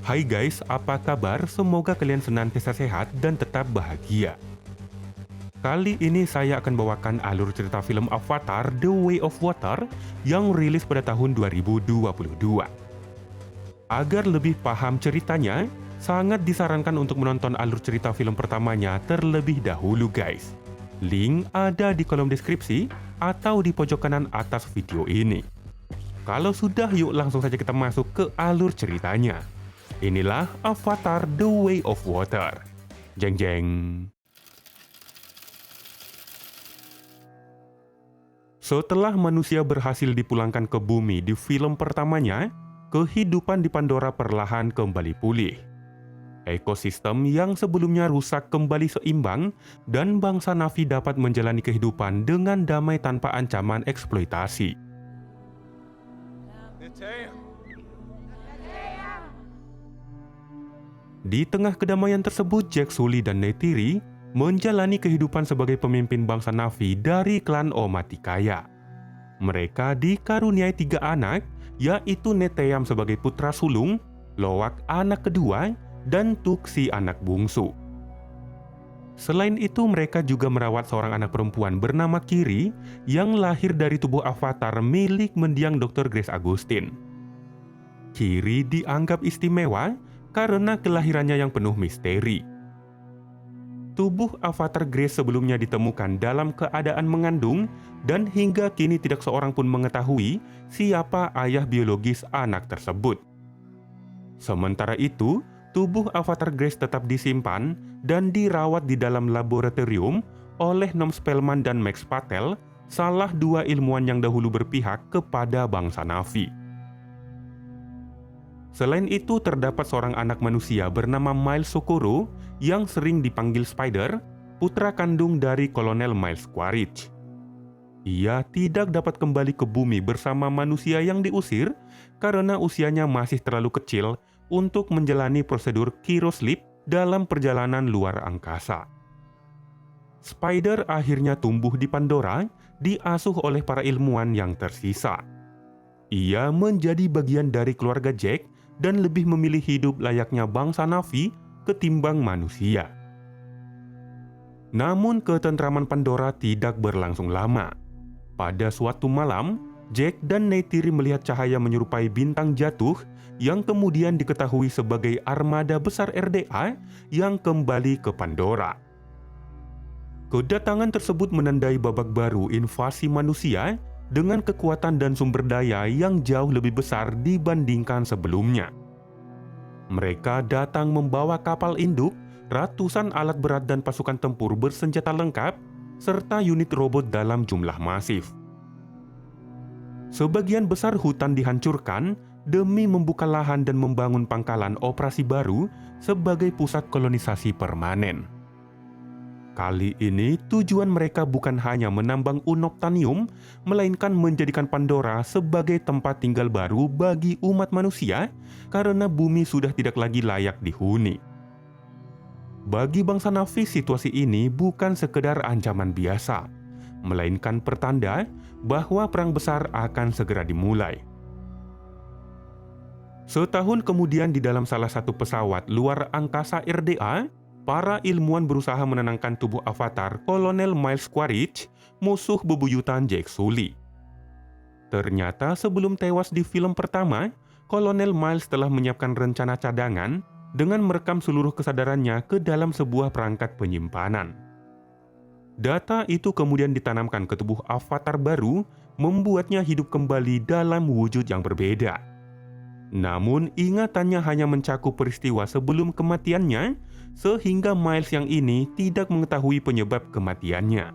Hai guys, apa kabar? Semoga kalian senantiasa sehat dan tetap bahagia. Kali ini saya akan bawakan alur cerita film Avatar The Way of Water yang rilis pada tahun 2022. Agar lebih paham ceritanya, sangat disarankan untuk menonton alur cerita film pertamanya terlebih dahulu guys. Link ada di kolom deskripsi atau di pojok kanan atas video ini. Kalau sudah, yuk langsung saja kita masuk ke alur ceritanya. Inilah Avatar The Way of Water. Jeng jeng. Setelah manusia berhasil dipulangkan ke bumi di film pertamanya, kehidupan di Pandora perlahan kembali pulih. Ekosistem yang sebelumnya rusak kembali seimbang dan bangsa Na'vi dapat menjalani kehidupan dengan damai tanpa ancaman eksploitasi. Di tengah kedamaian tersebut, Jack Sully dan Neytiri menjalani kehidupan sebagai pemimpin bangsa Na'vi dari klan Omaticaya. Mereka dikaruniai 3 anak, yaitu Neteyam sebagai putra sulung, Loak anak kedua, dan Tuksi anak bungsu. Selain itu, mereka juga merawat seorang anak perempuan bernama Kiri yang lahir dari tubuh Avatar milik mendiang Dr. Grace Agustin. Kiri dianggap istimewa karena kelahirannya yang penuh misteri. Tubuh Avatar Grace sebelumnya ditemukan dalam keadaan mengandung dan hingga kini tidak seorang pun mengetahui siapa ayah biologis anak tersebut. Sementara itu, tubuh Avatar Grace tetap disimpan dan dirawat di dalam laboratorium oleh Nom Spellman dan Max Patel, salah 2 ilmuwan yang dahulu berpihak kepada bangsa Na'vi. Selain itu, terdapat seorang anak manusia bernama Miles Socorro yang sering dipanggil Spider, putra kandung dari Kolonel Miles Quaritch. Ia tidak dapat kembali ke bumi bersama manusia yang diusir karena usianya masih terlalu kecil untuk menjalani prosedur Kyrosleep dalam perjalanan luar angkasa. Spider akhirnya tumbuh di Pandora, diasuh oleh para ilmuwan yang tersisa. Ia menjadi bagian dari keluarga Jack dan lebih memilih hidup layaknya bangsa Na'vi ketimbang manusia. Namun ketentraman Pandora tidak berlangsung lama. Pada suatu malam, Jack dan Neytiri melihat cahaya menyerupai bintang jatuh yang kemudian diketahui sebagai armada besar RDA yang kembali ke Pandora. Kedatangan tersebut menandai babak baru invasi manusia dengan kekuatan dan sumber daya yang jauh lebih besar dibandingkan sebelumnya. Mereka datang membawa kapal induk, ratusan alat berat dan pasukan tempur bersenjata lengkap, serta unit robot dalam jumlah masif. Sebagian besar hutan dihancurkan demi membuka lahan dan membangun pangkalan operasi baru sebagai pusat kolonisasi permanen. Kali ini tujuan mereka bukan hanya menambang unobtainium, melainkan menjadikan Pandora sebagai tempat tinggal baru bagi umat manusia karena bumi sudah tidak lagi layak dihuni. Bagi bangsa Na'vi, situasi ini bukan sekedar ancaman biasa, melainkan pertanda bahwa perang besar akan segera dimulai. Setahun kemudian di dalam salah satu pesawat luar angkasa RDA, para ilmuwan berusaha menenangkan tubuh Avatar Kolonel Miles Quaritch, musuh bebuyutan Jack Sully. Ternyata sebelum tewas di film pertama, Kolonel Miles telah menyiapkan rencana cadangan dengan merekam seluruh kesadarannya ke dalam sebuah perangkat penyimpanan. Data itu kemudian ditanamkan ke tubuh Avatar baru, membuatnya hidup kembali dalam wujud yang berbeda. Namun ingatannya hanya mencakup peristiwa sebelum kematiannya, sehingga Miles yang ini tidak mengetahui penyebab kematiannya.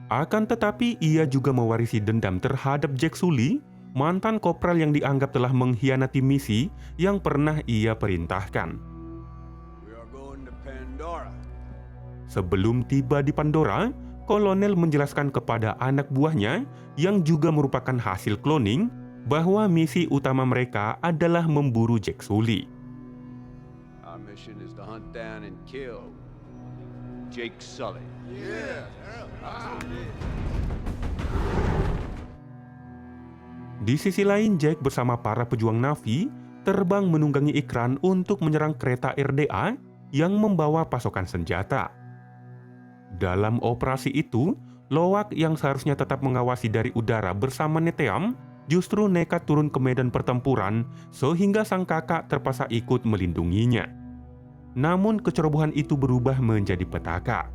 Akan tetapi ia juga mewarisi dendam terhadap Jack Sully, mantan kopral yang dianggap telah mengkhianati misi yang pernah ia perintahkan. Sebelum tiba di Pandora, Kolonel menjelaskan kepada anak buahnya yang juga merupakan hasil cloning bahwa misi utama mereka adalah memburu Jack Sully. Our mission is to hunt down and kill Jake Sully. Di sisi lain, Jack bersama para pejuang Na'vi terbang menunggangi Ikran untuk menyerang kereta RDA yang membawa pasokan senjata. Dalam operasi itu, Loak yang seharusnya tetap mengawasi dari udara bersama Neteyam justru nekat turun ke medan pertempuran sehingga sang kakak terpaksa ikut melindunginya. Namun kecerobohan itu berubah menjadi petaka.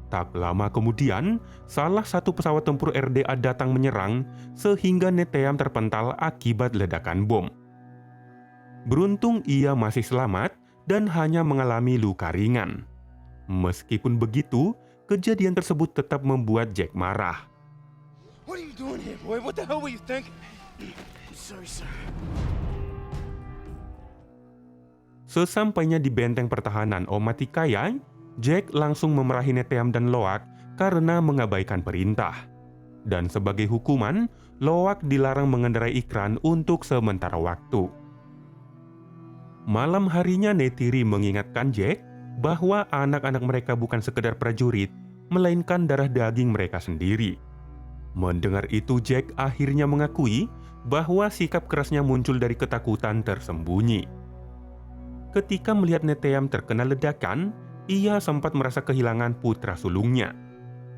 Tak lama kemudian, salah satu pesawat tempur RDA datang menyerang sehingga Neteyam terpental akibat ledakan bom. Beruntung ia masih selamat dan hanya mengalami luka ringan. Meskipun begitu, kejadian tersebut tetap membuat Jack marah. What are you doing here, boy? What the hell were you thinking? Sorry, sir. Sesampainya di benteng pertahanan Omaticaya, Jack langsung memerahi Neteyam dan Loak karena mengabaikan perintah. Dan sebagai hukuman, Loak dilarang mengendarai Ikran untuk sementara waktu. Malam harinya Neytiri mengingatkan Jack bahwa anak-anak mereka bukan sekedar prajurit, melainkan darah daging mereka sendiri. Mendengar itu, Jack akhirnya mengakui bahwa sikap kerasnya muncul dari ketakutan tersembunyi. Ketika melihat Neteyam terkena ledakan, ia sempat merasa kehilangan putra sulungnya.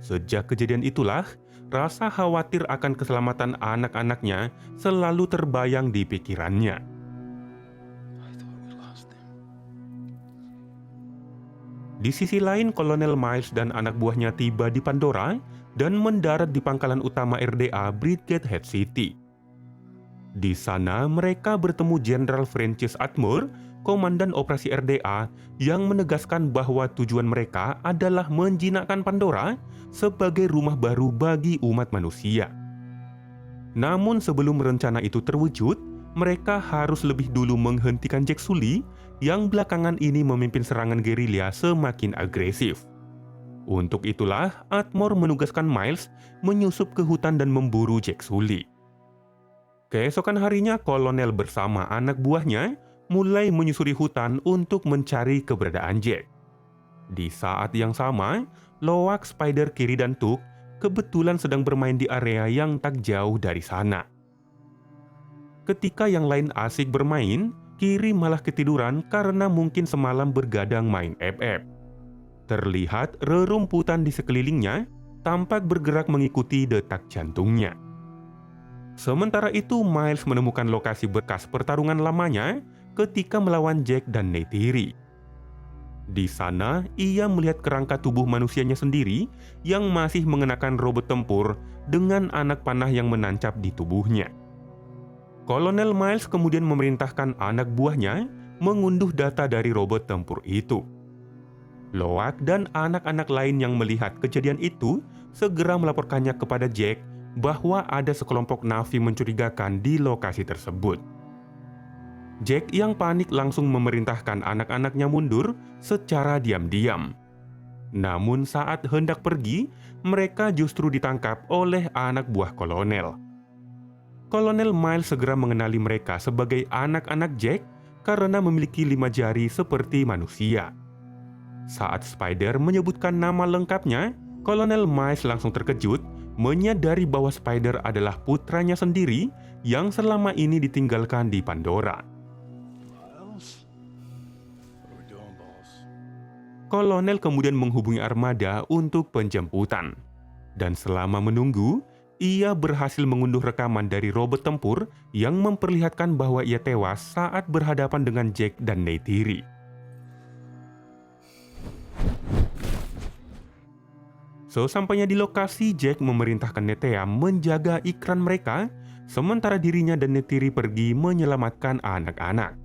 Sejak kejadian itulah, rasa khawatir akan keselamatan anak-anaknya selalu terbayang di pikirannya. Di sisi lain, Kolonel Miles dan anak buahnya tiba di Pandora dan mendarat di pangkalan utama RDA Bridgegate Head City. Di sana mereka bertemu Jenderal Francis Atmore, Komandan Operasi RDA, yang menegaskan bahwa tujuan mereka adalah menjinakkan Pandora sebagai rumah baru bagi umat manusia. Namun sebelum rencana itu terwujud, mereka harus lebih dulu menghentikan Jack Sully yang belakangan ini memimpin serangan gerilya semakin agresif. Untuk itulah, Atmore menugaskan Miles menyusup ke hutan dan memburu Jack Sully. Keesokan harinya, Kolonel bersama anak buahnya mulai menyusuri hutan untuk mencari keberadaan Jack. Di saat yang sama, Loak, Spider, Kiri, dan Tuk kebetulan sedang bermain di area yang tak jauh dari sana. Ketika yang lain asik bermain, Kiri malah ketiduran karena mungkin semalam bergadang main FF. Terlihat rerumputan di sekelilingnya tampak bergerak mengikuti detak jantungnya. Sementara itu, Miles menemukan lokasi bekas pertarungan lamanya ketika melawan Jack dan Neytiri. Di sana, ia melihat kerangka tubuh manusianya sendiri yang masih mengenakan robot tempur dengan anak panah yang menancap di tubuhnya. Kolonel Miles kemudian memerintahkan anak buahnya mengunduh data dari robot tempur itu. Loak dan anak-anak lain yang melihat kejadian itu segera melaporkannya kepada Jack bahwa ada sekelompok Na'vi mencurigakan di lokasi tersebut. Jack yang panik langsung memerintahkan anak-anaknya mundur secara diam-diam. Namun saat hendak pergi, mereka justru ditangkap oleh anak buah kolonel. Kolonel Miles segera mengenali mereka sebagai anak-anak Jack karena memiliki 5 jari seperti manusia. Saat Spider menyebutkan nama lengkapnya, Kolonel Miles langsung terkejut menyadari bahwa Spider adalah putranya sendiri yang selama ini ditinggalkan di Pandora. Kolonel kemudian menghubungi armada untuk penjemputan. Dan selama menunggu, ia berhasil mengunduh rekaman dari robot tempur yang memperlihatkan bahwa ia tewas saat berhadapan dengan Jack dan Neytiri. Sesampainya di lokasi, Jack memerintahkan Neteyam menjaga Ikran mereka, sementara dirinya dan Neytiri pergi menyelamatkan anak-anak.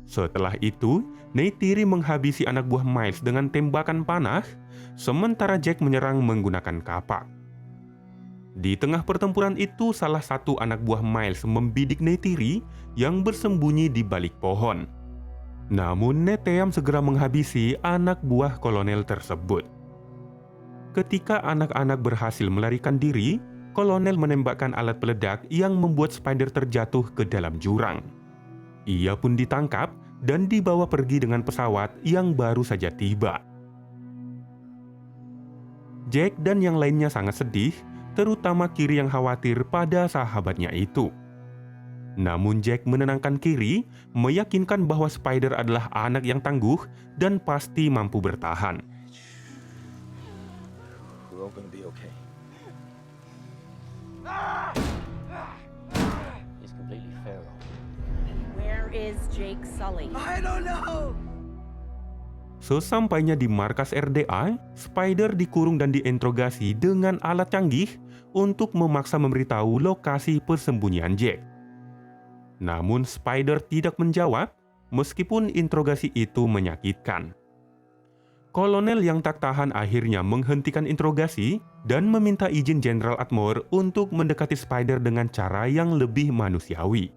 Setelah itu, Neytiri menghabisi anak buah Miles dengan tembakan panah, sementara Jack menyerang menggunakan kapak. Di tengah pertempuran itu, salah satu anak buah Miles membidik Neytiri yang bersembunyi di balik pohon. Namun Neteyam segera menghabisi anak buah kolonel tersebut. Ketika anak-anak berhasil melarikan diri, kolonel menembakkan alat peledak yang membuat Spider terjatuh ke dalam jurang. Ia pun ditangkap dan dibawa pergi dengan pesawat yang baru saja tiba. Jack dan yang lainnya sangat sedih terutama Kiri yang khawatir pada sahabatnya itu. Namun Jack menenangkan Kiri, meyakinkan bahwa Spider adalah anak yang tangguh dan pasti mampu bertahan. We're all gonna be okay. He's completely feral. Where is Jake Sully? I don't know. Sesampainya di markas RDA, Spider dikurung dan diinterogasi dengan alat canggih untuk memaksa memberitahu lokasi persembunyian Jack. Namun Spider tidak menjawab meskipun interogasi itu menyakitkan. Kolonel yang tak tahan akhirnya menghentikan interogasi dan meminta izin Jenderal Atmore untuk mendekati Spider dengan cara yang lebih manusiawi.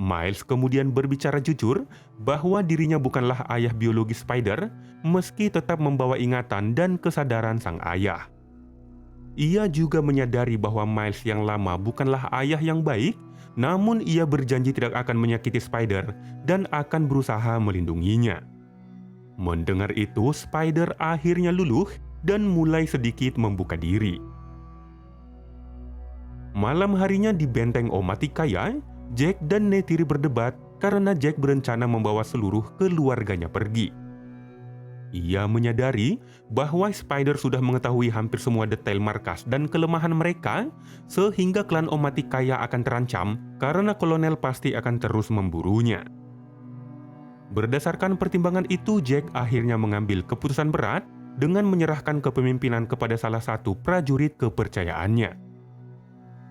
Miles kemudian berbicara jujur bahwa dirinya bukanlah ayah biologi Spider, meski tetap membawa ingatan dan kesadaran sang ayah. Ia juga menyadari bahwa Miles yang lama bukanlah ayah yang baik, namun ia berjanji tidak akan menyakiti Spider dan akan berusaha melindunginya. Mendengar itu, Spider akhirnya luluh dan mulai sedikit membuka diri. Malam harinya di benteng Omaticaya, Jack dan Neytiri berdebat karena Jack berencana membawa seluruh keluarganya pergi. Ia menyadari bahwa Spider sudah mengetahui hampir semua detail markas dan kelemahan mereka, sehingga klan Omaticaya akan terancam karena kolonel pasti akan terus memburunya. Berdasarkan pertimbangan itu, Jack akhirnya mengambil keputusan berat dengan menyerahkan kepemimpinan kepada salah satu prajurit kepercayaannya.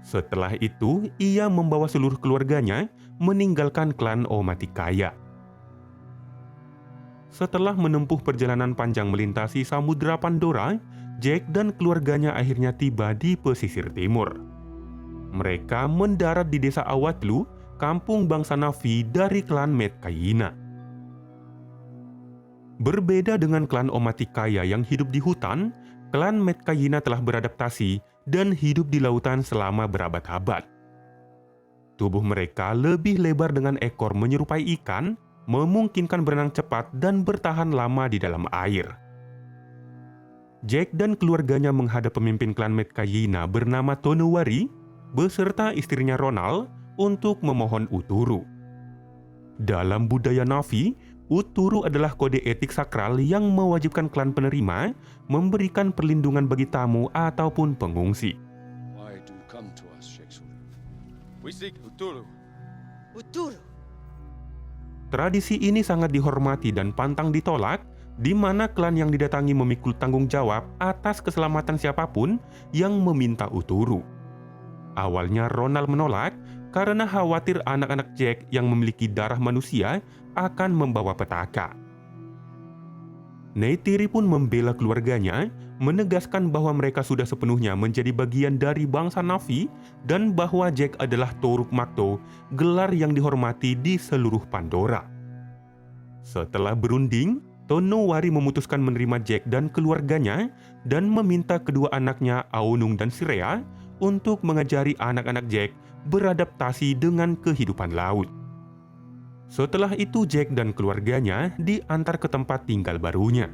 Setelah itu, ia membawa seluruh keluarganya meninggalkan klan Omaticaya. Setelah menempuh perjalanan panjang melintasi Samudra Pandora, Jack dan keluarganya akhirnya tiba di pesisir timur. Mereka mendarat di desa Awatlu, kampung bangsa Na'vi dari klan Metkayina. Berbeda dengan klan Omaticaya yang hidup di hutan, klan Metkayina telah beradaptasi dan hidup di lautan selama berabad-abad. Tubuh mereka lebih lebar dengan ekor menyerupai ikan, memungkinkan berenang cepat dan bertahan lama di dalam air. Jack dan keluarganya menghadap pemimpin klan Metkayina bernama Tonowari beserta istrinya Ronald untuk memohon uturu. Dalam budaya Na'vi, uturu adalah kode etik sakral yang mewajibkan klan penerima memberikan perlindungan bagi tamu ataupun pengungsi. Why do you come to us, Sheikh Sulu? We seek Uturu. Uturu. Tradisi ini sangat dihormati dan pantang ditolak, di mana klan yang didatangi memikul tanggung jawab atas keselamatan siapapun yang meminta uturu. Awalnya Ronald menolak karena khawatir anak-anak Jack yang memiliki darah manusia akan membawa petaka. Neytiri pun membela keluarganya, menegaskan bahwa mereka sudah sepenuhnya menjadi bagian dari bangsa Na'vi dan bahwa Jack adalah Toruk Makto, gelar yang dihormati di seluruh Pandora. Setelah berunding, Tonowari memutuskan menerima Jack dan keluarganya dan meminta kedua anaknya Aonung dan Sirea untuk mengajari anak-anak Jack beradaptasi dengan kehidupan laut. Setelah itu Jack dan keluarganya diantar ke tempat tinggal barunya.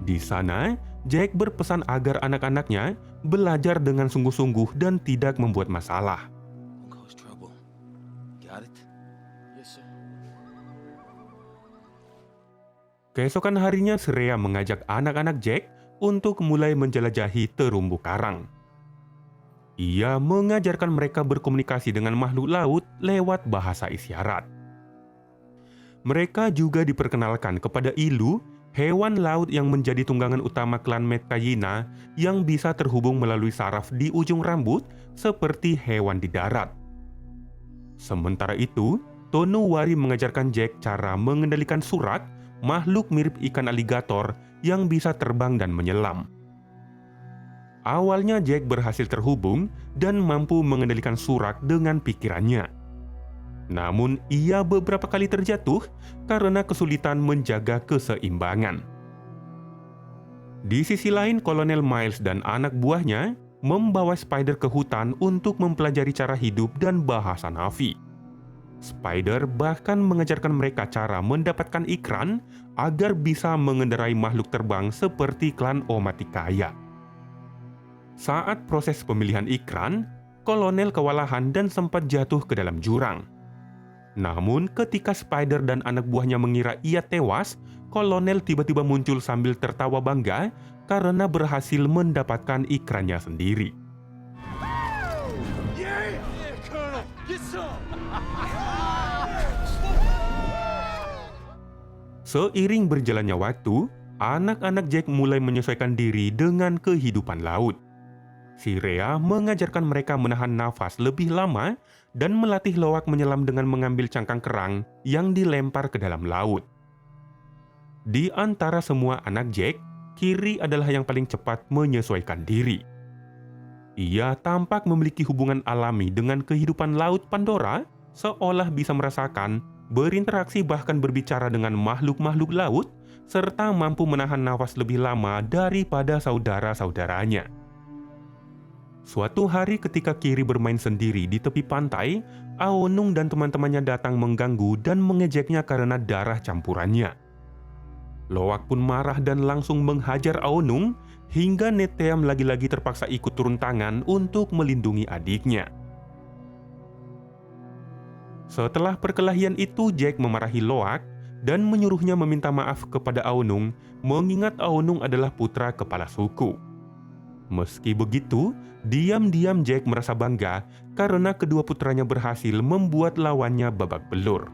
Di sana, Jack berpesan agar anak-anaknya belajar dengan sungguh-sungguh dan tidak membuat masalah. Don't cause trouble. Got it? Yes, sir. Keesokan harinya Sirea mengajak anak-anak Jack untuk mulai menjelajahi terumbu karang. Ia mengajarkan mereka berkomunikasi dengan makhluk laut lewat bahasa isyarat. Mereka juga diperkenalkan kepada Ilu, hewan laut yang menjadi tunggangan utama klan Metkayina yang bisa terhubung melalui saraf di ujung rambut seperti hewan di darat. Sementara itu, Tonowari mengajarkan Jack cara mengendalikan surak, makhluk mirip ikan aligator yang bisa terbang dan menyelam. Awalnya Jack berhasil terhubung dan mampu mengendalikan surak dengan pikirannya. Namun ia beberapa kali terjatuh karena kesulitan menjaga keseimbangan. Di sisi lain, Kolonel Miles dan anak buahnya membawa Spider ke hutan untuk mempelajari cara hidup dan bahasa Na'vi. Spider bahkan mengajarkan mereka cara mendapatkan ikran agar bisa mengendarai makhluk terbang seperti klan Omaticaya. Saat proses pemilihan ikran, kolonel kewalahan dan sempat jatuh ke dalam jurang. Namun ketika Spider dan anak buahnya mengira ia tewas, kolonel tiba-tiba muncul sambil tertawa bangga karena berhasil mendapatkan ikrannya sendiri. Yeah, Colonel, get some. Seiring berjalannya waktu, anak-anak Jack mulai menyesuaikan diri dengan kehidupan laut. Si Rhea mengajarkan mereka menahan nafas lebih lama dan melatih Loak menyelam dengan mengambil cangkang kerang yang dilempar ke dalam laut. Di antara semua anak Jack, Kiri adalah yang paling cepat menyesuaikan diri. Ia tampak memiliki hubungan alami dengan kehidupan laut Pandora, seolah bisa merasakan, berinteraksi bahkan berbicara dengan makhluk-makhluk laut, serta mampu menahan nafas lebih lama daripada saudara-saudaranya. Suatu hari ketika Kiri bermain sendiri di tepi pantai, Aonung dan teman-temannya datang mengganggu dan mengejeknya karena darah campurannya. Loak pun marah dan langsung menghajar Aonung, hingga Neteyam lagi-lagi terpaksa ikut turun tangan untuk melindungi adiknya. Setelah perkelahian itu, Jack memarahi Loak dan menyuruhnya meminta maaf kepada Aonung, mengingat Aonung adalah putra kepala suku. Meski begitu, diam-diam Jack merasa bangga karena kedua putranya berhasil membuat lawannya babak belur.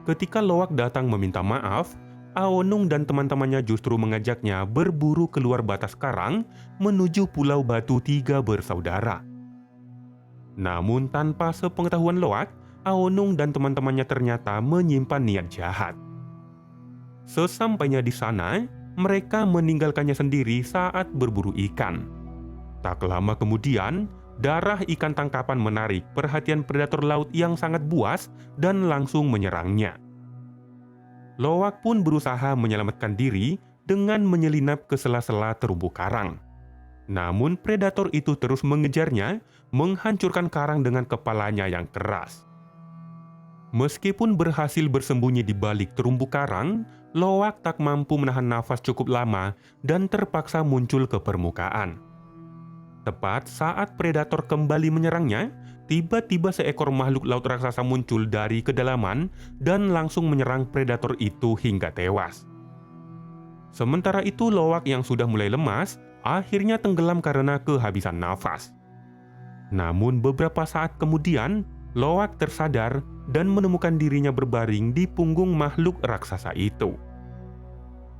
Ketika Loak datang meminta maaf, Aonung dan teman-temannya justru mengajaknya berburu keluar batas karang menuju Pulau Batu Tiga Bersaudara. Namun tanpa sepengetahuan Loak, Aonung dan teman-temannya ternyata menyimpan niat jahat. Sesampainya di sana, mereka meninggalkannya sendiri saat berburu ikan. Tak lama kemudian, darah ikan tangkapan menarik perhatian predator laut yang sangat buas dan langsung menyerangnya. Loak pun berusaha menyelamatkan diri dengan menyelinap ke sela-sela terumbu karang. Namun predator itu terus mengejarnya, menghancurkan karang dengan kepalanya yang keras. Meskipun berhasil bersembunyi di balik terumbu karang, Loak tak mampu menahan nafas cukup lama dan terpaksa muncul ke permukaan. Tepat saat predator kembali menyerangnya, tiba-tiba seekor makhluk laut raksasa muncul dari kedalaman dan langsung menyerang predator itu hingga tewas. Sementara itu, Loak yang sudah mulai lemas, akhirnya tenggelam karena kehabisan nafas. Namun beberapa saat kemudian, Loak tersadar dan menemukan dirinya berbaring di punggung makhluk raksasa itu.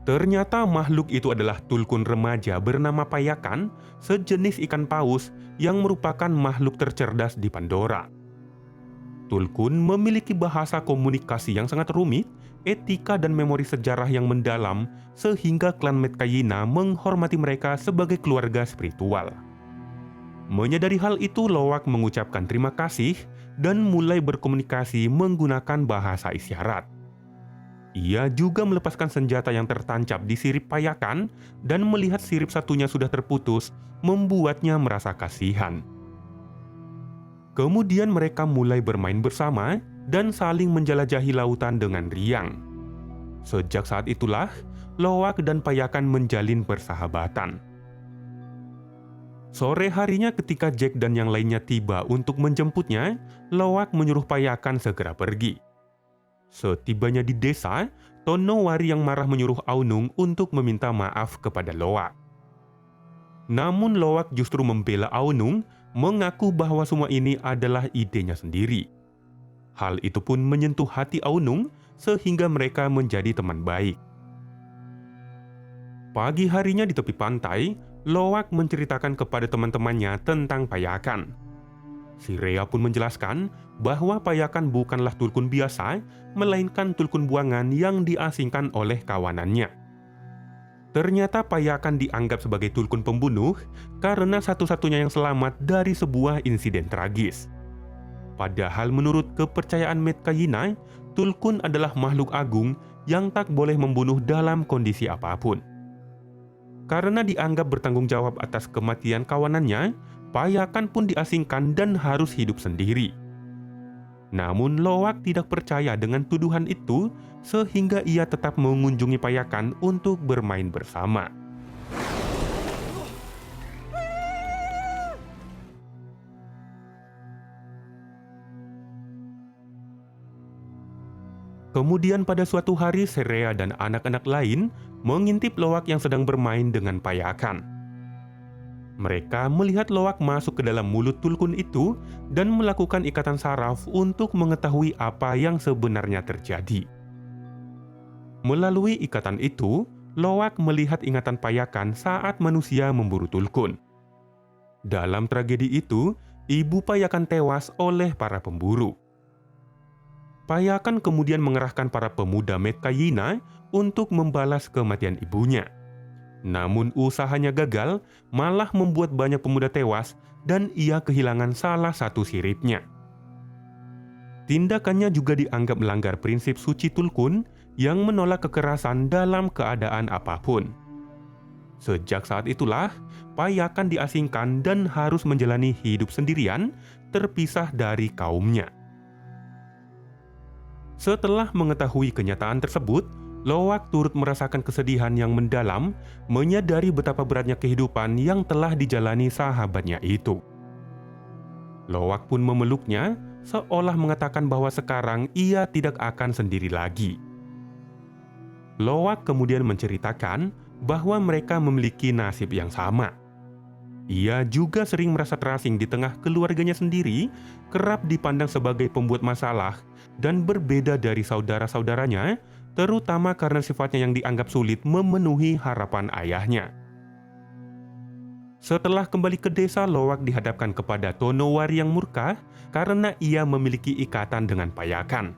Ternyata makhluk itu adalah tulkun remaja bernama Payakan, sejenis ikan paus yang merupakan makhluk tercerdas di Pandora. Tulkun memiliki bahasa komunikasi yang sangat rumit, etika dan memori sejarah yang mendalam, sehingga klan Metkayina menghormati mereka sebagai keluarga spiritual. Menyadari hal itu, Loak mengucapkan terima kasih dan mulai berkomunikasi menggunakan bahasa isyarat. Ia juga melepaskan senjata yang tertancap di sirip Payakan dan melihat sirip satunya sudah terputus, membuatnya merasa kasihan. Kemudian mereka mulai bermain bersama dan saling menjelajahi lautan dengan riang. Sejak saat itulah, Loak dan Payakan menjalin persahabatan. Sore harinya ketika Jack dan yang lainnya tiba untuk menjemputnya, Loak menyuruh Payakan segera pergi. Setibanya di desa, Tonowari yang marah menyuruh Aonung untuk meminta maaf kepada Loak. Namun Loak justru membela Aonung, mengaku bahwa semua ini adalah idenya sendiri. Hal itu pun menyentuh hati Aonung sehingga mereka menjadi teman baik. Pagi harinya di tepi pantai, Loak menceritakan kepada teman-temannya tentang Payakan. Si Rhea pun menjelaskan bahwa Payakan bukanlah tulkun biasa, melainkan tulkun buangan yang diasingkan oleh kawanannya. Ternyata Payakan dianggap sebagai tulkun pembunuh karena satu-satunya yang selamat dari sebuah insiden tragis. Padahal menurut kepercayaan Metkayina, tulkun adalah makhluk agung yang tak boleh membunuh dalam kondisi apapun. Karena dianggap bertanggung jawab atas kematian kawanannya, Payakan pun diasingkan dan harus hidup sendiri. Namun Loak tidak percaya dengan tuduhan itu, sehingga ia tetap mengunjungi Payakan untuk bermain bersama. Kemudian pada suatu hari Serea dan anak-anak lain mengintip Loak yang sedang bermain dengan payakan. Mereka melihat Loak masuk ke dalam mulut Tulkun itu dan melakukan ikatan saraf untuk mengetahui apa yang sebenarnya terjadi. Melalui ikatan itu, Loak melihat ingatan payakan saat manusia memburu Tulkun. Dalam tragedi itu, ibu payakan tewas oleh para pemburu. Payakan kemudian mengerahkan para pemuda Metkayina untuk membalas kematian ibunya. Namun usahanya gagal, malah membuat banyak pemuda tewas dan ia kehilangan salah satu siripnya. Tindakannya juga dianggap melanggar prinsip suci Tulkun yang menolak kekerasan dalam keadaan apapun. Sejak saat itulah, payakan diasingkan dan harus menjalani hidup sendirian, terpisah dari kaumnya. Setelah mengetahui kenyataan tersebut, Loak turut merasakan kesedihan yang mendalam, menyadari betapa beratnya kehidupan yang telah dijalani sahabatnya itu. Loak pun memeluknya, seolah mengatakan bahwa sekarang ia tidak akan sendiri lagi. Loak kemudian menceritakan bahwa mereka memiliki nasib yang sama. Ia juga sering merasa terasing di tengah keluarganya sendiri, kerap dipandang sebagai pembuat masalah, dan berbeda dari saudara-saudaranya, terutama karena sifatnya yang dianggap sulit memenuhi harapan ayahnya. Setelah kembali ke desa, Loak dihadapkan kepada Tonowari yang murka karena ia memiliki ikatan dengan payakan.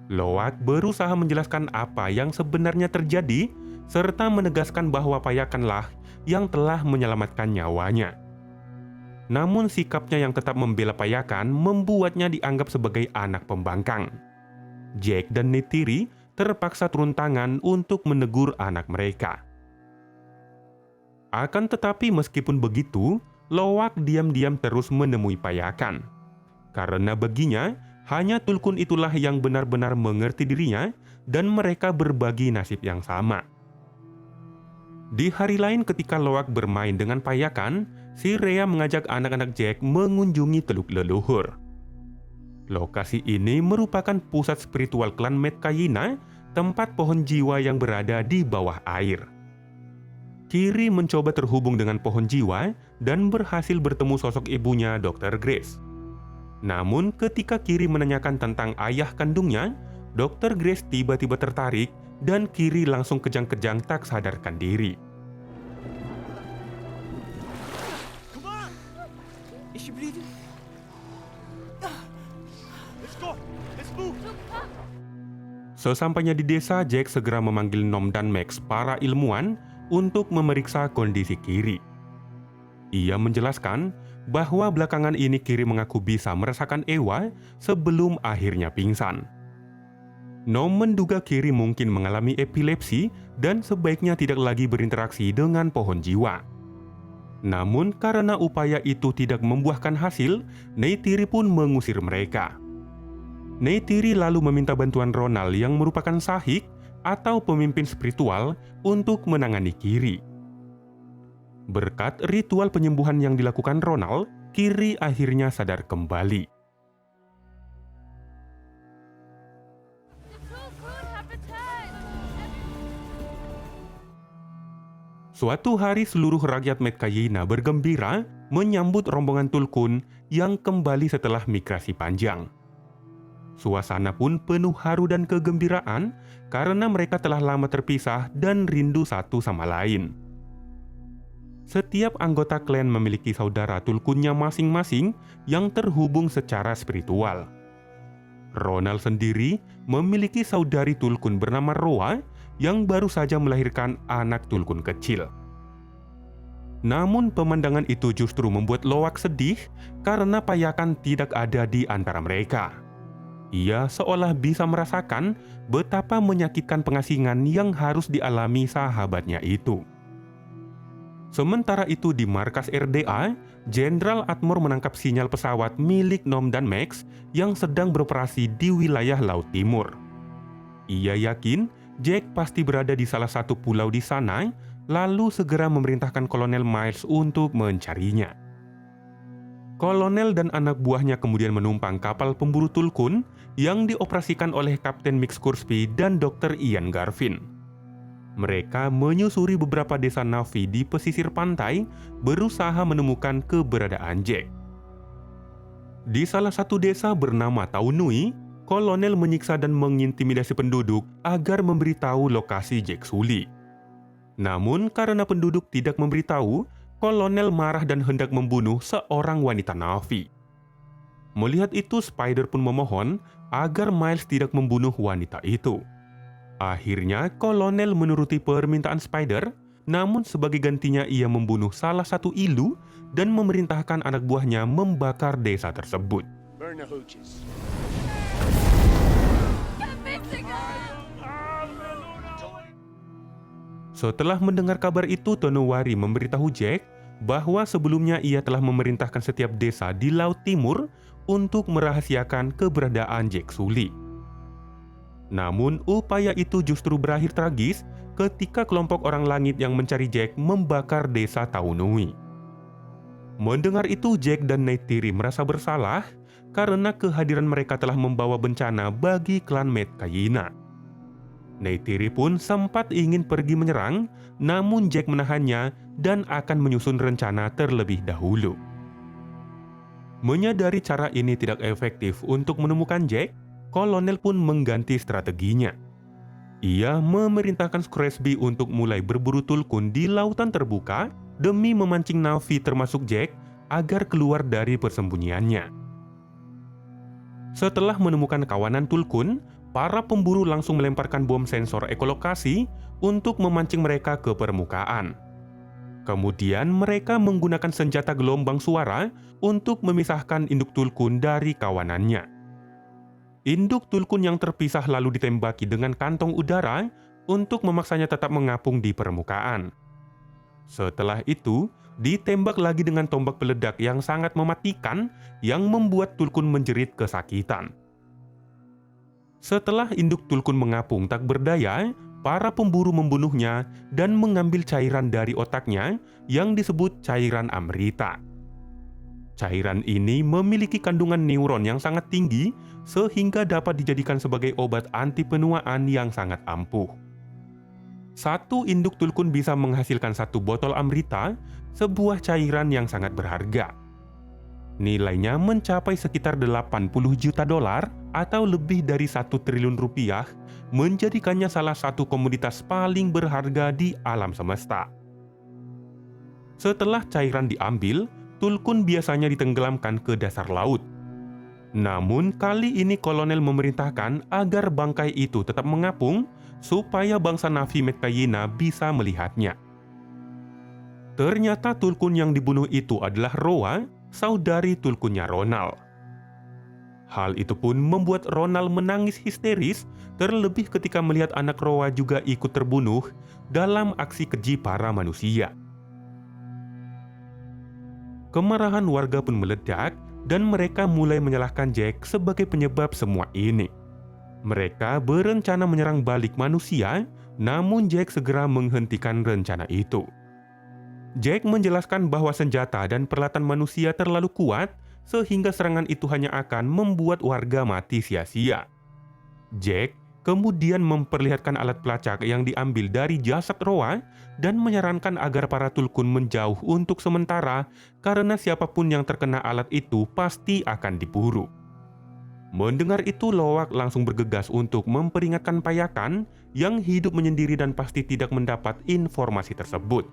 Loak berusaha menjelaskan apa yang sebenarnya terjadi, serta menegaskan bahwa payakanlah yang telah menyelamatkan nyawanya. Namun sikapnya yang tetap membela payakan membuatnya dianggap sebagai anak pembangkang. Jack dan Neytiri terpaksa turun tangan untuk menegur anak mereka. Akan tetapi meskipun begitu, Loak diam-diam terus menemui payakan. Karena baginya, hanya Tulkun itulah yang benar-benar mengerti dirinya dan mereka berbagi nasib yang sama. Di hari lain ketika Loak bermain dengan payakan, si Rhea mengajak anak-anak Jack mengunjungi Teluk Leluhur. Lokasi ini merupakan pusat spiritual klan Metkayina, tempat pohon jiwa yang berada di bawah air. Kiri mencoba terhubung dengan pohon jiwa dan berhasil bertemu sosok ibunya, Dr. Grace. Namun ketika Kiri menanyakan tentang ayah kandungnya, Dr. Grace tiba-tiba tertarik dan Kiri langsung kejang-kejang tak sadarkan diri. Come on! Is she bleeding? Let's go! Let's move! Sesampainya di desa, Jack segera memanggil Nom dan Max, para ilmuwan, untuk memeriksa kondisi Kiri. Ia menjelaskan bahwa belakangan ini Kiri mengaku bisa merasakan Ewa sebelum akhirnya pingsan. Nom menduga Kiri mungkin mengalami epilepsi dan sebaiknya tidak lagi berinteraksi dengan pohon jiwa. Namun karena upaya itu tidak membuahkan hasil, Neytiri pun mengusir mereka. Neytiri lalu meminta bantuan Ronald yang merupakan sahik atau pemimpin spiritual untuk menangani Kiri. Berkat ritual penyembuhan yang dilakukan Ronald, Kiri akhirnya sadar kembali. Suatu hari seluruh rakyat Metkayina bergembira menyambut rombongan Tulkun yang kembali setelah migrasi panjang. Suasana pun penuh haru dan kegembiraan karena mereka telah lama terpisah dan rindu satu sama lain. Setiap anggota klan memiliki saudara Tulkunnya masing-masing yang terhubung secara spiritual. Ronald sendiri memiliki saudari Tulkun bernama Roa yang baru saja melahirkan anak Tulkun kecil. Namun pemandangan itu justru membuat Loak sedih karena payakan tidak ada di antara mereka. Ia seolah bisa merasakan betapa menyakitkan pengasingan yang harus dialami sahabatnya itu. Sementara itu di markas RDA, Jenderal Atmore menangkap sinyal pesawat milik Nom dan Max yang sedang beroperasi di wilayah Laut Timur. Ia yakin Jack pasti berada di salah satu pulau di sana, lalu segera memerintahkan Kolonel Miles untuk mencarinya. Kolonel dan anak buahnya kemudian menumpang kapal pemburu Tulkun yang dioperasikan oleh Kapten Mick Scoresby dan Dr. Ian Garvin. Mereka menyusuri beberapa desa Na'vi di pesisir pantai, berusaha menemukan keberadaan Jack. Di salah satu desa bernama Taunui, kolonel menyiksa dan mengintimidasi penduduk agar memberitahu lokasi Jack Sully. Namun karena penduduk tidak memberitahu, kolonel marah dan hendak membunuh seorang wanita Na'vi. Melihat itu, Spider pun memohon agar Miles tidak membunuh wanita itu. Akhirnya, kolonel menuruti permintaan Spider, namun sebagai gantinya ia membunuh salah satu ilu dan memerintahkan anak buahnya membakar desa tersebut. Burn the hooches. Setelah mendengar kabar itu, Tonowari memberitahu Jack bahwa sebelumnya ia telah memerintahkan setiap desa di Laut Timur untuk merahasiakan keberadaan Jack Sully. Namun, upaya itu justru berakhir tragis ketika kelompok orang langit yang mencari Jack membakar desa Taunui. Mendengar itu, Jack dan Neytiri merasa bersalah karena kehadiran mereka telah membawa bencana bagi klan Metkayina. Neytiri pun sempat ingin pergi menyerang, namun Jack menahannya dan akan menyusun rencana terlebih dahulu. Menyadari cara ini tidak efektif untuk menemukan Jack, kolonel pun mengganti strateginya. Ia memerintahkan Scoresby untuk mulai berburu Tulkun di lautan terbuka demi memancing Na'vi termasuk Jack agar keluar dari persembunyiannya. Setelah menemukan kawanan Tulkun, para pemburu langsung melemparkan bom sensor ekolokasi untuk memancing mereka ke permukaan. Kemudian mereka menggunakan senjata gelombang suara untuk memisahkan induk Tulkun dari kawanannya. Induk Tulkun yang terpisah lalu ditembaki dengan kantong udara untuk memaksanya tetap mengapung di permukaan. Setelah itu, ditembak lagi dengan tombak peledak yang sangat mematikan yang membuat Tulkun menjerit kesakitan. Setelah induk Tulkun mengapung tak berdaya, para pemburu membunuhnya dan mengambil cairan dari otaknya yang disebut cairan Amrita. Cairan ini memiliki kandungan neuron yang sangat tinggi sehingga dapat dijadikan sebagai obat anti penuaan yang sangat ampuh. Satu induk Tulkun bisa menghasilkan 1 botol Amrita, sebuah cairan yang sangat berharga. Nilainya mencapai sekitar 80 juta dolar atau lebih dari 1 triliun rupiah, menjadikannya salah satu komoditas paling berharga di alam semesta. Setelah cairan diambil, Tulkun biasanya ditenggelamkan ke dasar laut. Namun kali ini kolonel memerintahkan agar bangkai itu tetap mengapung supaya bangsa Na'vi Metkayina bisa melihatnya. Ternyata Tulkun yang dibunuh itu adalah Roa, saudari Tulkunnya Ronald. Hal itu pun membuat Ronald menangis histeris, terlebih ketika melihat anak Roa juga ikut terbunuh dalam aksi keji para manusia. Kemarahan warga pun meledak dan mereka mulai menyalahkan Jack sebagai penyebab semua ini. Mereka berencana menyerang balik manusia, namun Jack segera menghentikan rencana itu. Jack menjelaskan bahwa senjata dan peralatan manusia terlalu kuat sehingga serangan itu hanya akan membuat warga mati sia-sia. Jack kemudian memperlihatkan alat pelacak yang diambil dari jasad Roa dan menyarankan agar para Tulkun menjauh untuk sementara karena siapapun yang terkena alat itu pasti akan diburu. Mendengar itu, Loak langsung bergegas untuk memperingatkan Payakan yang hidup menyendiri dan pasti tidak mendapat informasi tersebut.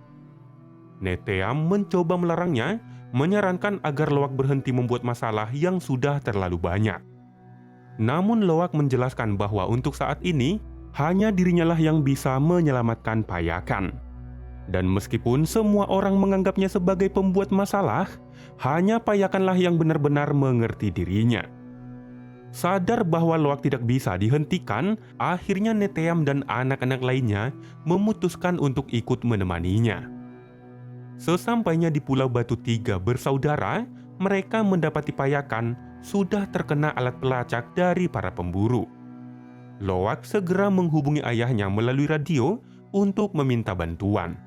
Neteyam mencoba melarangnya, menyarankan agar Loak berhenti membuat masalah yang sudah terlalu banyak. Namun Loak menjelaskan bahwa untuk saat ini, hanya dirinya lah yang bisa menyelamatkan Payakan. Dan meskipun semua orang menganggapnya sebagai pembuat masalah, hanya Payakanlah yang benar-benar mengerti dirinya. Sadar bahwa Loak tidak bisa dihentikan, akhirnya Neteyam dan anak-anak lainnya memutuskan untuk ikut menemaninya. Sesampainya di Pulau Batu Tiga bersaudara, mereka mendapati Payakan sudah terkena alat pelacak dari para pemburu. Loak segera menghubungi ayahnya melalui radio untuk meminta bantuan.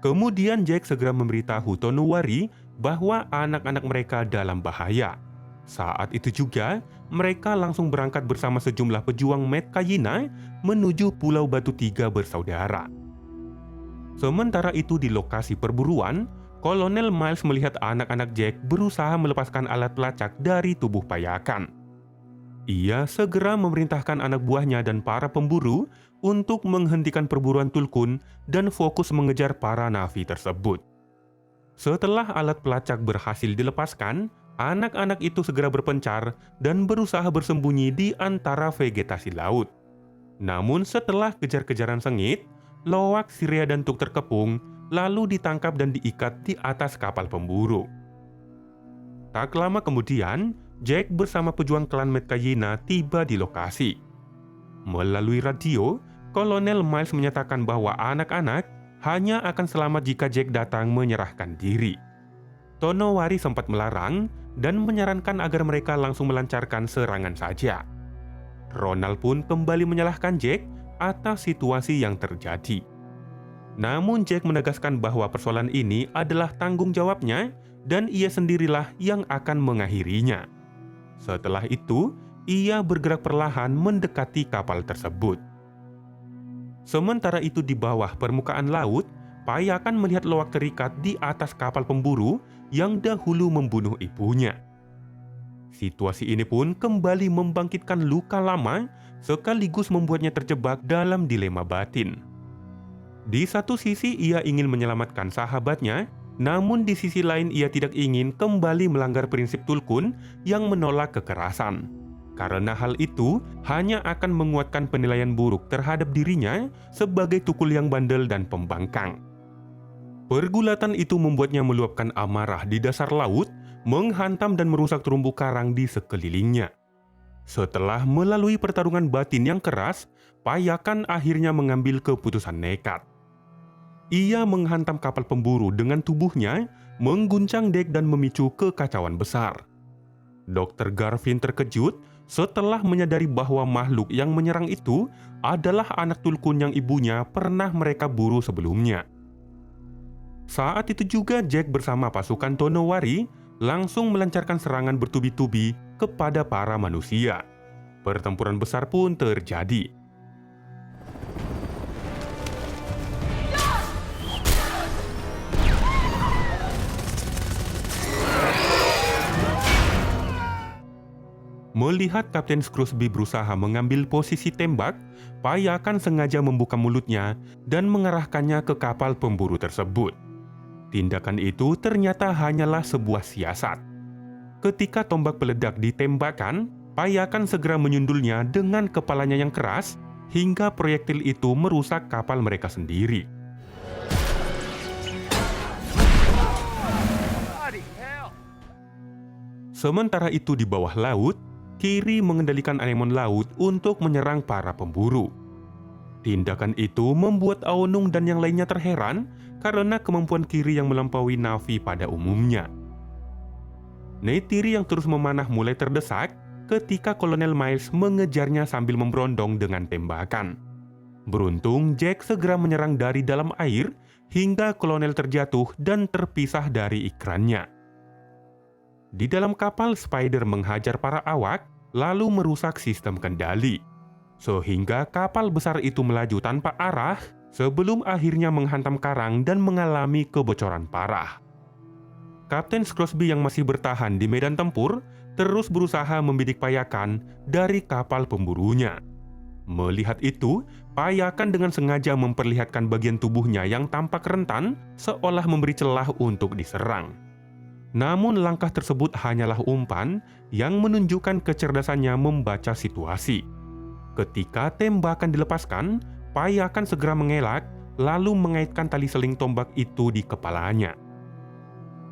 Kemudian Jack segera memberitahu Tonowari bahwa anak-anak mereka dalam bahaya. Saat itu juga, mereka langsung berangkat bersama sejumlah pejuang Metkayina menuju Pulau Batu Tiga bersaudara. Sementara itu di lokasi perburuan, Kolonel Miles melihat anak-anak Jack berusaha melepaskan alat pelacak dari tubuh Payakan. Ia segera memerintahkan anak buahnya dan para pemburu untuk menghentikan perburuan Tulkun dan fokus mengejar para Na'vi tersebut. Setelah alat pelacak berhasil dilepaskan, anak-anak itu segera berpencar dan berusaha bersembunyi di antara vegetasi laut. Namun setelah kejar-kejaran sengit, Loak, Sirea, dan Tuk terkepung, lalu ditangkap dan diikat di atas kapal pemburu. Tak lama kemudian, Jack bersama pejuang klan Metkayina tiba di lokasi. Melalui radio, Kolonel Miles menyatakan bahwa anak-anak hanya akan selamat jika Jack datang menyerahkan diri. Tonowari sempat melarang dan menyarankan agar mereka langsung melancarkan serangan saja. Ronald pun kembali menyalahkan Jack atas situasi yang terjadi. Namun Jack menegaskan bahwa persoalan ini adalah tanggung jawabnya dan ia sendirilah yang akan mengakhirinya. Setelah itu, ia bergerak perlahan mendekati kapal tersebut. Sementara itu di bawah permukaan laut, Payakan melihat Loak terikat di atas kapal pemburu yang dahulu membunuh ibunya. Situasi ini pun kembali membangkitkan luka lama sekaligus membuatnya terjebak dalam dilema batin. Di satu sisi ia ingin menyelamatkan sahabatnya, namun di sisi lain ia tidak ingin kembali melanggar prinsip Tulkun yang menolak kekerasan. Karena hal itu hanya akan menguatkan penilaian buruk terhadap dirinya sebagai tukul yang bandel dan pembangkang. Pergulatan itu membuatnya meluapkan amarah di dasar laut, menghantam dan merusak terumbu karang di sekelilingnya. Setelah melalui pertarungan batin yang keras, Payakan akhirnya mengambil keputusan nekat. Ia menghantam kapal pemburu dengan tubuhnya, mengguncang dek dan memicu kekacauan besar. Dr. Garvin terkejut setelah menyadari bahwa makhluk yang menyerang itu adalah anak Tulkun yang ibunya pernah mereka buru sebelumnya. Saat itu juga Jack bersama pasukan Tonowari langsung melancarkan serangan bertubi-tubi kepada para manusia. Pertempuran besar pun terjadi. Melihat Kapten Scrosby berusaha mengambil posisi tembak, Payakan sengaja membuka mulutnya dan mengarahkannya ke kapal pemburu tersebut. Tindakan itu ternyata hanyalah sebuah siasat. Ketika tombak peledak ditembakkan, Payakan segera menyundulnya dengan kepalanya yang keras hingga proyektil itu merusak kapal mereka sendiri. Sementara itu di bawah laut, Kiri mengendalikan anemon laut untuk menyerang para pemburu. Tindakan itu membuat Aonung dan yang lainnya terheran karena kemampuan Kiri yang melampaui Na'vi pada umumnya. Neytiri yang terus memanah mulai terdesak ketika Kolonel Miles mengejarnya sambil memberondong dengan tembakan. Beruntung Jack segera menyerang dari dalam air hingga Kolonel terjatuh dan terpisah dari ikrannya. Di dalam kapal, Spider menghajar para awak lalu merusak sistem kendali, sehingga kapal besar itu melaju tanpa arah sebelum akhirnya menghantam karang dan mengalami kebocoran parah. Kapten Scrosby yang masih bertahan di medan tempur terus berusaha membidik Payakan dari kapal pemburunya. Melihat itu, Payakan dengan sengaja memperlihatkan bagian tubuhnya yang tampak rentan seolah memberi celah untuk diserang. Namun langkah tersebut hanyalah umpan yang menunjukkan kecerdasannya membaca situasi. Ketika tembakan dilepaskan, Payakan segera mengelak lalu mengaitkan tali seling tombak itu di kepalanya.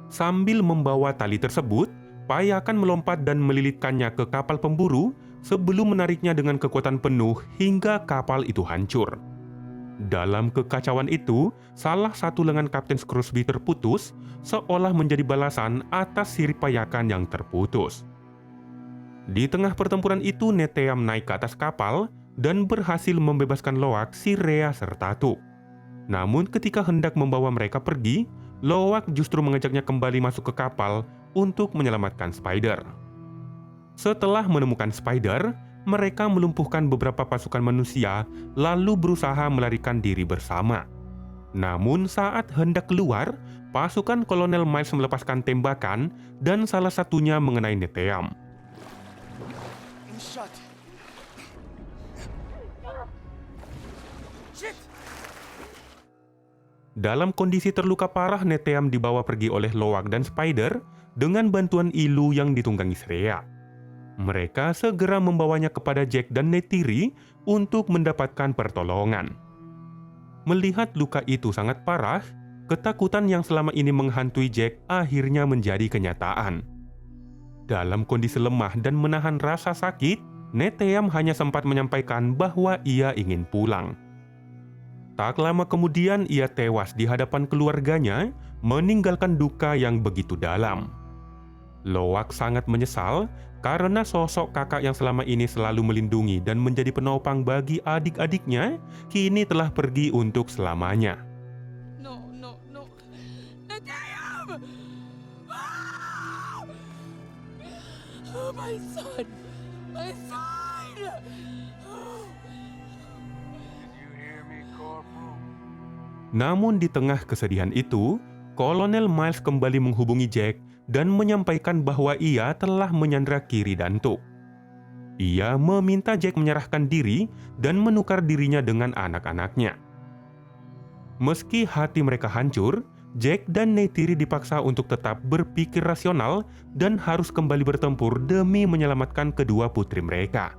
Sambil membawa tali tersebut, Payakan melompat dan melilitkannya ke kapal pemburu sebelum menariknya dengan kekuatan penuh hingga kapal itu hancur. Dalam kekacauan itu, salah satu lengan Kapten Scrosby terputus, seolah menjadi balasan atas sirip Payakan yang terputus. Di tengah pertempuran itu, Neteyam naik ke atas kapal dan berhasil membebaskan Loak, Sirea, serta Tuk. Namun ketika hendak membawa mereka pergi, Loak justru mengajaknya kembali masuk ke kapal untuk menyelamatkan Spider. Setelah menemukan Spider, mereka melumpuhkan beberapa pasukan manusia lalu berusaha melarikan diri bersama. Namun saat hendak keluar, pasukan Kolonel Miles melepaskan tembakan dan salah satunya mengenai Neteyam. I'm shot. Shit! Dalam kondisi terluka parah, Neteyam dibawa pergi oleh Loak dan Spider dengan bantuan Ilu yang ditunggangi Shreya. Mereka segera membawanya kepada Jack dan Neytiri untuk mendapatkan pertolongan. Melihat luka itu sangat parah, ketakutan yang selama ini menghantui Jack akhirnya menjadi kenyataan. Dalam kondisi lemah dan menahan rasa sakit, Neteyam hanya sempat menyampaikan bahwa ia ingin pulang. Tak lama kemudian ia tewas di hadapan keluarganya, meninggalkan duka yang begitu dalam. Loak sangat menyesal karena sosok kakak yang selama ini selalu melindungi dan menjadi penopang bagi adik-adiknya, kini telah pergi untuk selamanya. No. Neteyam! Ah! Oh, my son! My son! Oh. You hear me, Corporal? Namun di tengah kesedihan itu, Kolonel Miles kembali menghubungi Jack dan menyampaikan bahwa ia telah menyandra Kiri dan Tuk. Ia meminta Jack menyerahkan diri dan menukar dirinya dengan anak-anaknya. Meski hati mereka hancur, Jack dan Neytiri dipaksa untuk tetap berpikir rasional dan harus kembali bertempur demi menyelamatkan kedua putri mereka.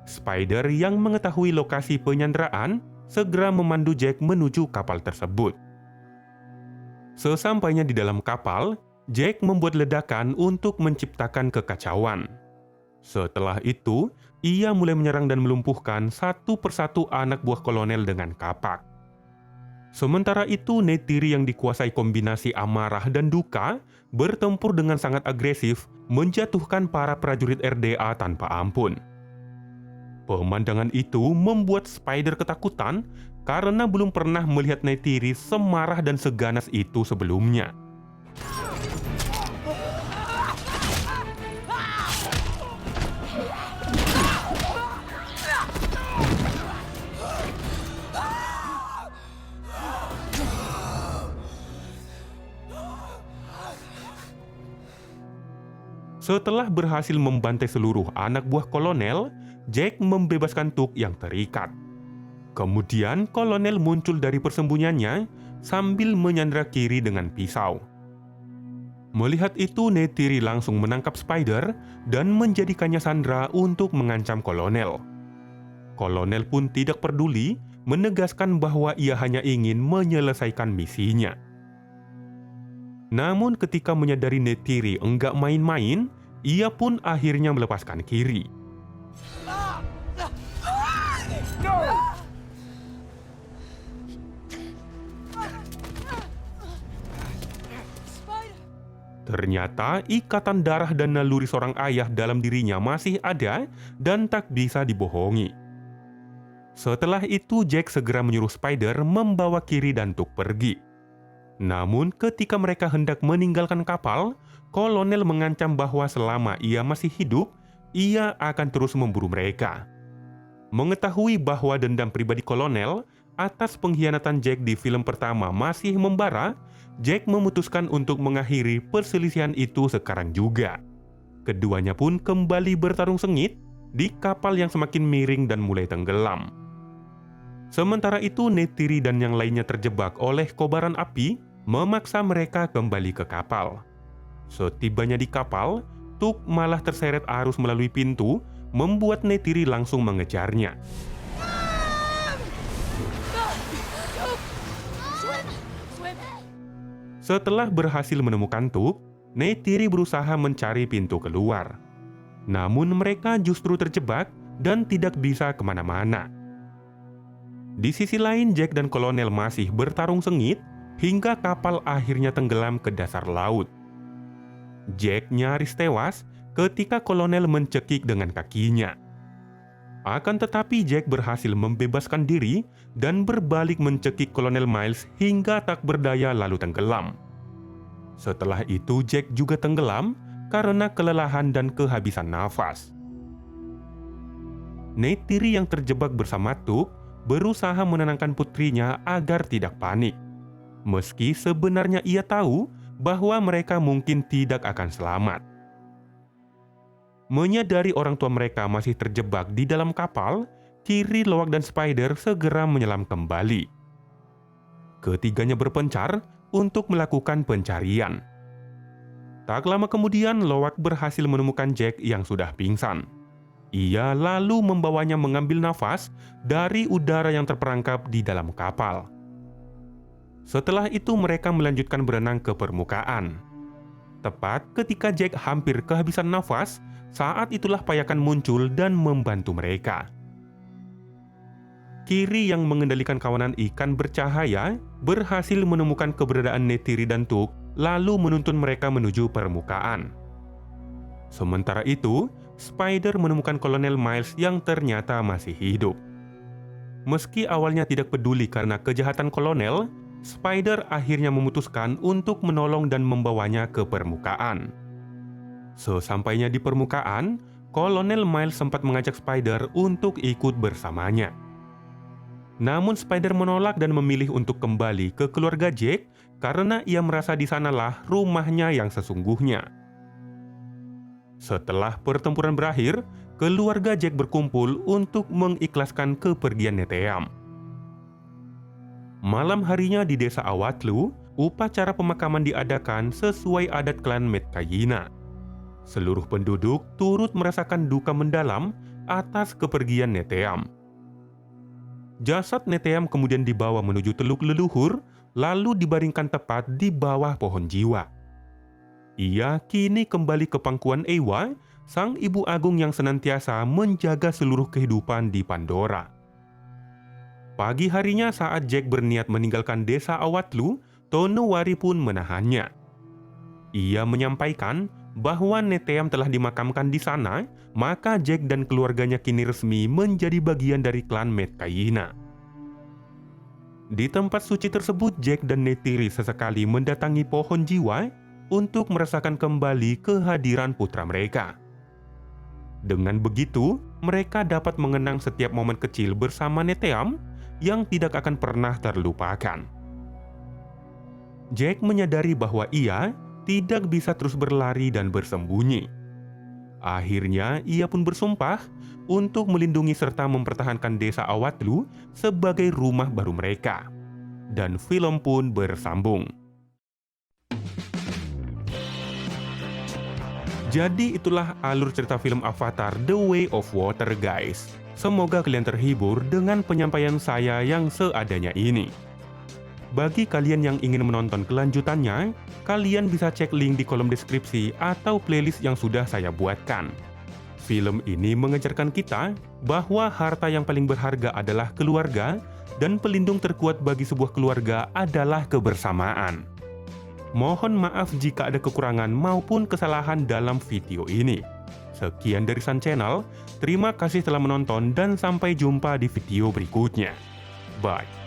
Spider yang mengetahui lokasi penyanderaan segera memandu Jack menuju kapal tersebut. Sesampainya di dalam kapal, Jack membuat ledakan untuk menciptakan kekacauan. Setelah itu, ia mulai menyerang dan melumpuhkan satu persatu anak buah kolonel dengan kapak. Sementara itu, Neytiri yang dikuasai kombinasi amarah dan duka bertempur dengan sangat agresif, menjatuhkan para prajurit RDA tanpa ampun. Pemandangan itu membuat Spider ketakutan karena belum pernah melihat Neytiri semarah dan seganas itu sebelumnya. Setelah berhasil membantai seluruh anak buah kolonel, Jack membebaskan Tuk yang terikat. Kemudian kolonel muncul dari persembunyiannya sambil menyandra Kiri dengan pisau. Melihat itu, Neytiri langsung menangkap Spider dan menjadikannya sandera untuk mengancam kolonel. Kolonel pun tidak peduli, menegaskan bahwa ia hanya ingin menyelesaikan misinya. Namun ketika menyadari Neytiri enggak main-main, ia pun akhirnya melepaskan Kiri. Ternyata ikatan darah dan naluri seorang ayah dalam dirinya masih ada dan tak bisa dibohongi. Setelah itu, Jack segera menyuruh Spider membawa Kiri dan Tuk pergi. Namun ketika mereka hendak meninggalkan kapal, kolonel mengancam bahwa selama ia masih hidup, ia akan terus memburu mereka. Mengetahui bahwa dendam pribadi kolonel atas pengkhianatan Jack di film pertama masih membara, Jack memutuskan untuk mengakhiri perselisihan itu sekarang juga. Keduanya pun kembali bertarung sengit di kapal yang semakin miring dan mulai tenggelam. Sementara itu, Neytiri dan yang lainnya terjebak oleh kobaran api, memaksa mereka kembali ke kapal. Setibanya di kapal, Tuk malah terseret arus melalui pintu, membuat Neytiri langsung mengejarnya. Setelah berhasil menemukan Tuk, Neytiri berusaha mencari pintu keluar. Namun mereka justru terjebak dan tidak bisa kemana-mana. Di sisi lain, Jack dan kolonel masih bertarung sengit hingga kapal akhirnya tenggelam ke dasar laut. Jack nyaris tewas ketika kolonel mencekik dengan kakinya. Akan tetapi Jack berhasil membebaskan diri dan berbalik mencekik Kolonel Miles hingga tak berdaya lalu tenggelam. Setelah itu Jack juga tenggelam karena kelelahan dan kehabisan nafas. Neytiri yang terjebak bersama Tuk berusaha menenangkan putrinya agar tidak panik. Meski sebenarnya ia tahu bahwa mereka mungkin tidak akan selamat. Menyadari orang tua mereka masih terjebak di dalam kapal, Kiri, Loak, dan Spider segera menyelam kembali. Ketiganya berpencar untuk melakukan pencarian. Tak lama kemudian, Loak berhasil menemukan Jack yang sudah pingsan. Ia lalu membawanya mengambil nafas dari udara yang terperangkap di dalam kapal. Setelah itu mereka melanjutkan berenang ke permukaan. Tepat ketika Jack hampir kehabisan nafas, saat itulah Payakan muncul dan membantu mereka. Kiri yang mengendalikan kawanan ikan bercahaya berhasil menemukan keberadaan Neytiri dan Tuk, lalu menuntun mereka menuju permukaan. Sementara itu, Spider menemukan Kolonel Miles yang ternyata masih hidup. Meski awalnya tidak peduli karena kejahatan Kolonel, Spider akhirnya memutuskan untuk menolong dan membawanya ke permukaan. Sesampainya di permukaan, Kolonel Miles sempat mengajak Spider untuk ikut bersamanya. Namun Spider menolak dan memilih untuk kembali ke keluarga Jack karena ia merasa di sanalah rumahnya yang sesungguhnya. Setelah pertempuran berakhir, keluarga Jack berkumpul untuk mengikhlaskan kepergian Neteyam. Malam harinya di desa Awatlu, upacara pemakaman diadakan sesuai adat klan Metkayina. Seluruh penduduk turut merasakan duka mendalam atas kepergian Neteyam. Jasad Neteyam kemudian dibawa menuju teluk leluhur, lalu dibaringkan tepat di bawah pohon jiwa. Ia kini kembali ke pangkuan Eywa, sang ibu agung yang senantiasa menjaga seluruh kehidupan di Pandora. Pagi harinya saat Jack berniat meninggalkan desa Awatlu, Tonowari pun menahannya. Ia menyampaikan bahwa Neteyam telah dimakamkan di sana, maka Jack dan keluarganya kini resmi menjadi bagian dari klan Metkayina. Di tempat suci tersebut, Jack dan Neytiri sesekali mendatangi pohon jiwa untuk merasakan kembali kehadiran putra mereka. Dengan begitu, mereka dapat mengenang setiap momen kecil bersama Neteyam yang tidak akan pernah terlupakan. Jack menyadari bahwa ia tidak bisa terus berlari dan bersembunyi. Akhirnya, ia pun bersumpah untuk melindungi serta mempertahankan desa Awatlu sebagai rumah baru mereka. Dan film pun bersambung. Jadi itulah alur cerita film Avatar The Way of Water, guys. Semoga kalian terhibur dengan penyampaian saya yang seadanya ini. Bagi kalian yang ingin menonton kelanjutannya, kalian bisa cek link di kolom deskripsi atau playlist yang sudah saya buatkan. Film ini mengajarkan kita bahwa harta yang paling berharga adalah keluarga dan pelindung terkuat bagi sebuah keluarga adalah kebersamaan. Mohon maaf jika ada kekurangan maupun kesalahan dalam video ini. Sekian dari Sun Channel, terima kasih telah menonton dan sampai jumpa di video berikutnya. Bye.